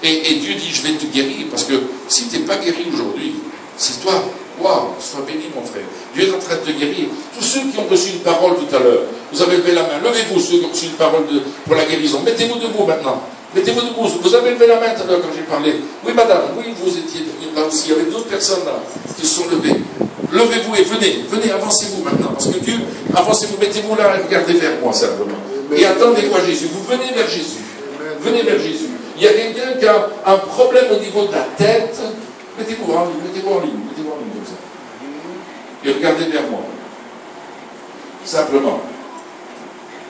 Et Dieu dit, je vais te guérir, parce que si tu n'es pas guéri aujourd'hui, c'est toi. Waouh, sois béni mon frère. Dieu est en train de te guérir. Tous ceux qui ont reçu une parole tout à l'heure, vous avez levé la main. Levez-vous ceux qui ont reçu une parole pour la guérison. Mettez-vous debout maintenant. Mettez-vous debout. Vous avez levé la main tout à l'heure quand j'ai parlé. Oui madame, oui vous étiez là aussi. Il y avait d'autres personnes là qui se sont levées. Levez-vous et venez, avancez-vous maintenant. Parce que Dieu, avancez-vous, mettez-vous là et regardez vers moi simplement. Et attendez-moi Jésus. Vous venez vers Jésus. Venez vers Jésus. Il y a quelqu'un qui a un problème au niveau de la tête. Mettez-vous en ligne, mettez-vous en ligne comme ça. Et regardez vers moi. Simplement.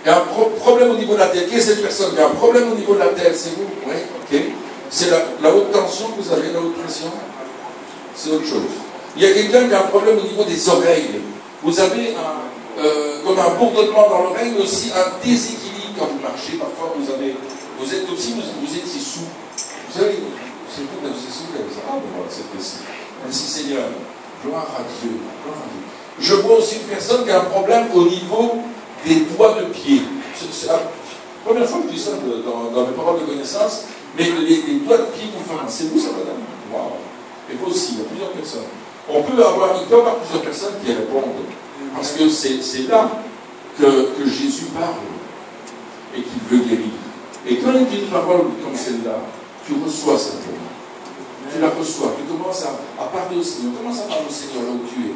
Il y a un problème au niveau de la tête. Qui est cette personne qui a un problème au niveau de la tête? C'est vous? Oui, ok. C'est la haute tension que vous avez, la haute pression? C'est autre chose. Il y a quelqu'un qui a un problème au niveau des oreilles. Vous avez comme un bourdonnement dans l'oreille, mais aussi un déséquilibre quand vous marchez. Parfois, vous êtes comme si vous étiez sous. Vous savez, c'est vous qui êtes sous comme ça. Ah, ben voilà, c'est précis. Merci Seigneur. Gloire à Dieu. Gloire à Dieu. Je vois aussi une personne qui a un problème au niveau des doigts de pied. C'est la première fois que je dis ça dans mes paroles de connaissance, mais les doigts de pied vous font. C'est vous ça, madame? Waouh. Et vous aussi, il y a plusieurs personnes. Il peut y avoir plusieurs personnes qui répondent. Parce que c'est là que Jésus parle et qu'il veut guérir. Et quand il dit une parole comme celle-là, tu reçois simplement. Tu la reçois. Tu commences à parler au Seigneur. Commence à parler au Seigneur là où tu es.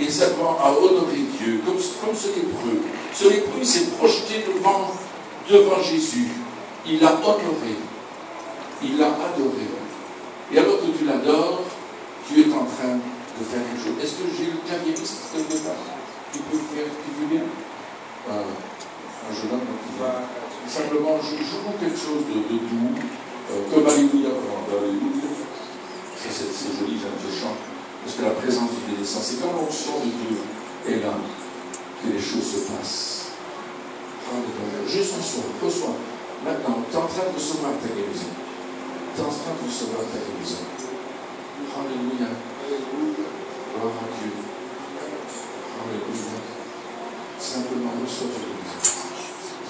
Et simplement à honorer Dieu, comme ce lépreux. Ce lépreux s'est projeté devant Jésus. Il l'a honoré. Il l'a adoré. Et alors que tu l'adores, tu es en train de faire quelque chose. Est-ce que j'ai le carriériste quelque part? Tu peux faire, tu veux bien? Un jeune homme qui va. Simplement, je joue quelque chose de doux, comme Alléluia. Alléluia. C'est joli, j'aime ce chant. Parce que la présence de Dieu descend. C'est quand l'onction de Dieu est là que les choses se passent. Juste reçois. Maintenant, tu es en train de recevoir ta guérison. Tu es en train de recevoir ta guérison. Alléluia. Gloire à Dieu. Alléluia. Simplement reçois ta guérison.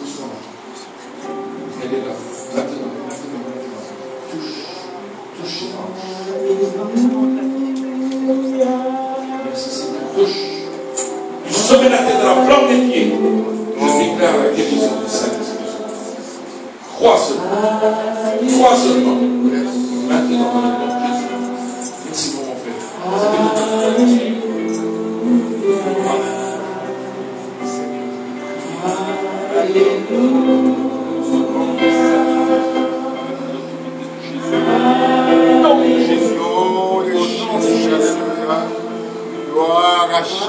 Reçois maintenant. Elle est là. Maintenant. Touche les hanches. Merci Seigneur. Touche. Du sommet de la tête à la plante des pieds. Je déclare la guérison du Saint-Esprit. Crois seulement. Crois seulement. Maintenant, dans le nom de Jésus. Merci pour mon frère. Alléluia. Gloire à Jésus.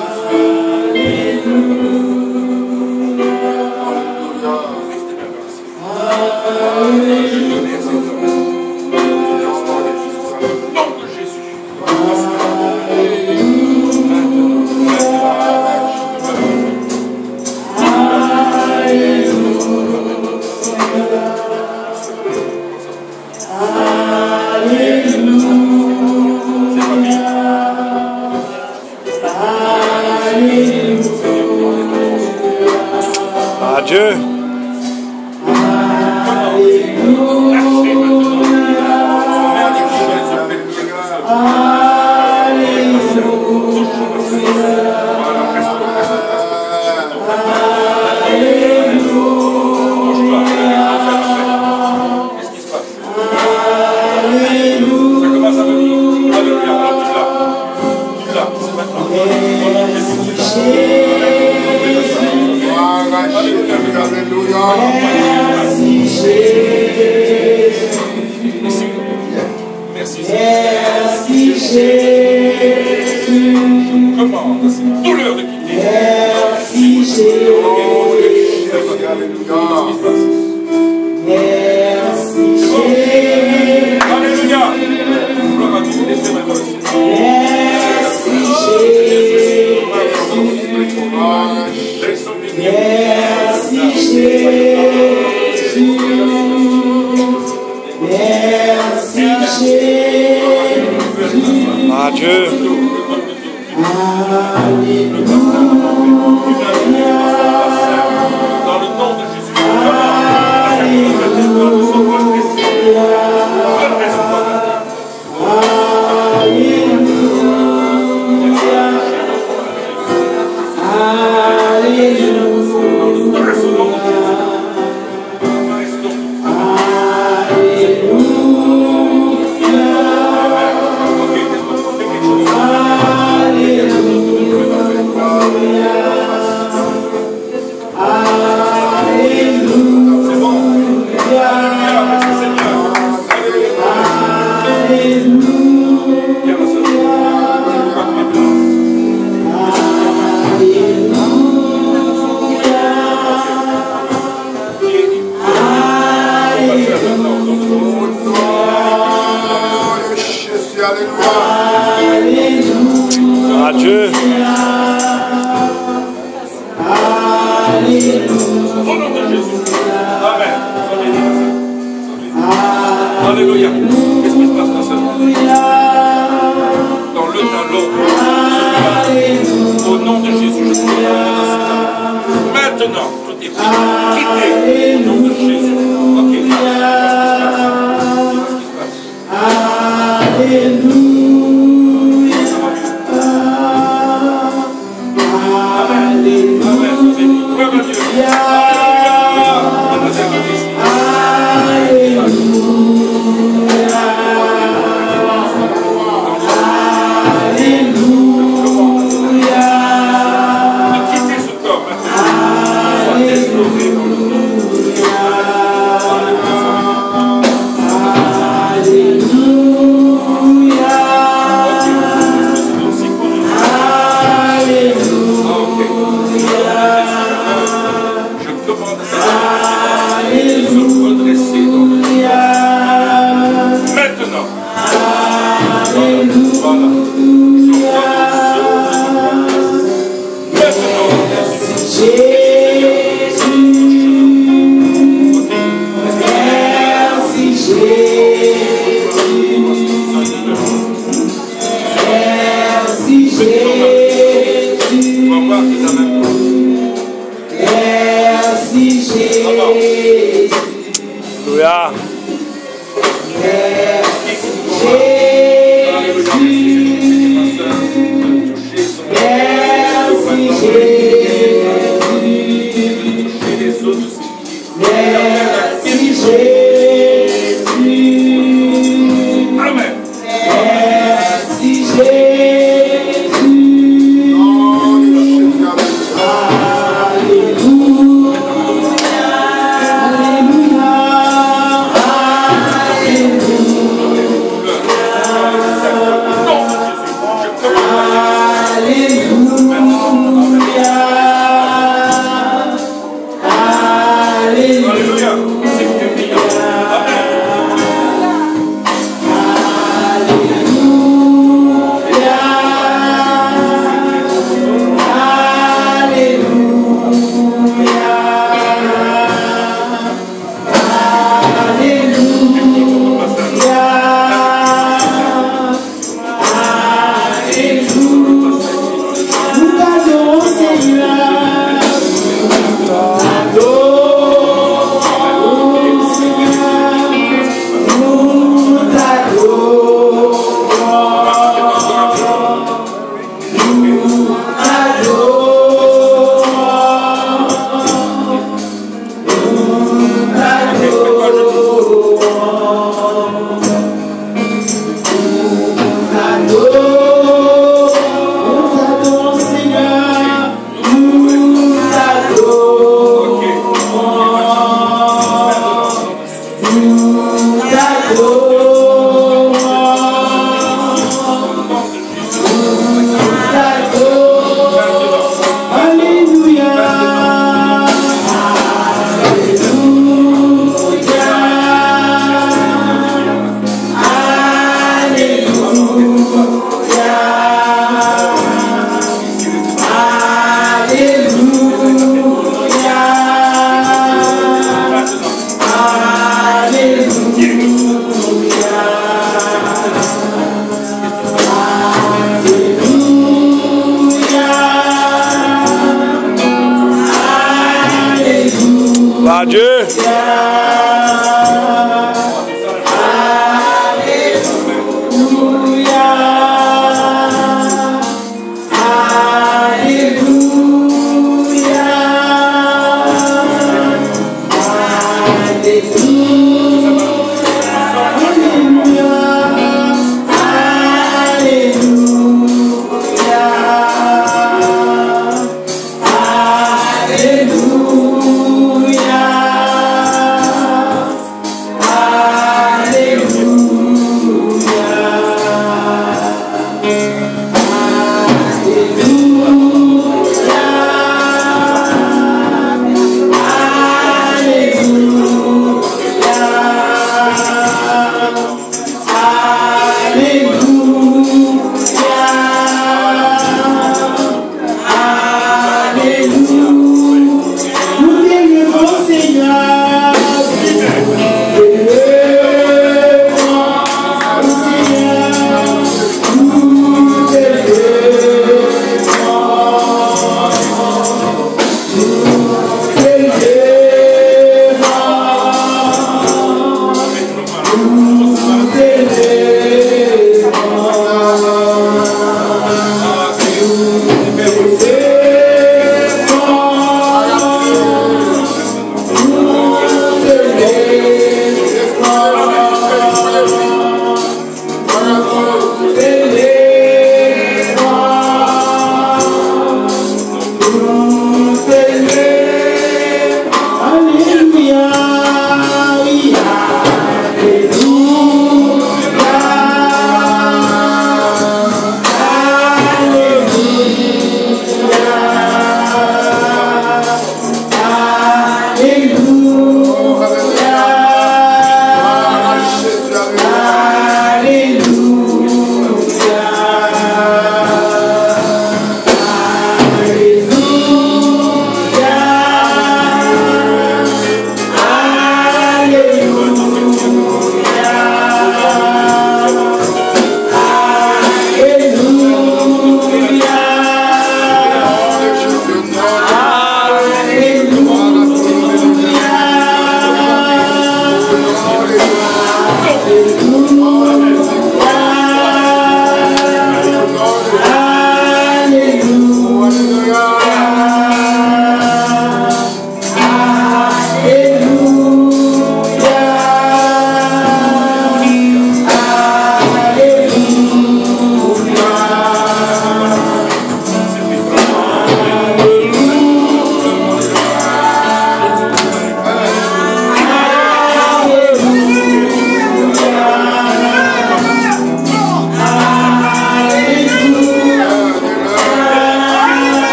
Adieu. Dans le nom de Jésus. Alléluia. Adieu. Au nom de Jésus. Amen. Alléluia. Qu'est-ce qui se passe dans cette vie? Dans le au nom de Jésus, je prie maintenant, tout est pris. Quittez au nom de Jésus. Ok, qu'est-ce qui se passe? Alléluia. Amen. Gloire à Dieu. Alléluia.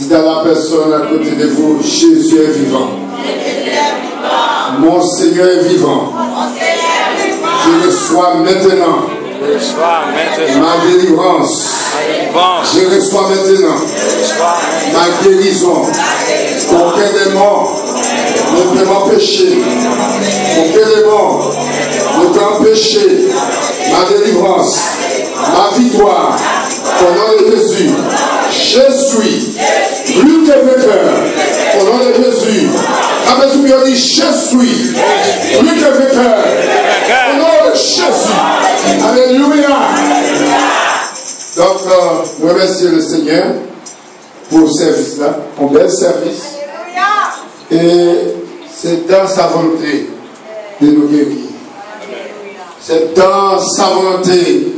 Dites à la personne à côté de vous, Jésus est vivant. Mon Seigneur est vivant. Je reçois maintenant ma délivrance. Je reçois maintenant ma guérison. Aucun démon ne peut m'empêcher. Aucun démon ne peut empêcher ma délivrance, ma victoire. Au nom de Jésus, je suis plus que vainqueur. Au nom de Jésus, avec ce que dit, je suis plus que vainqueur. Au nom de Jésus. Alléluia. Donc, nous remercions le Seigneur pour ce service-là, un bel service. Et c'est dans sa volonté de nous guérir. C'est dans sa volonté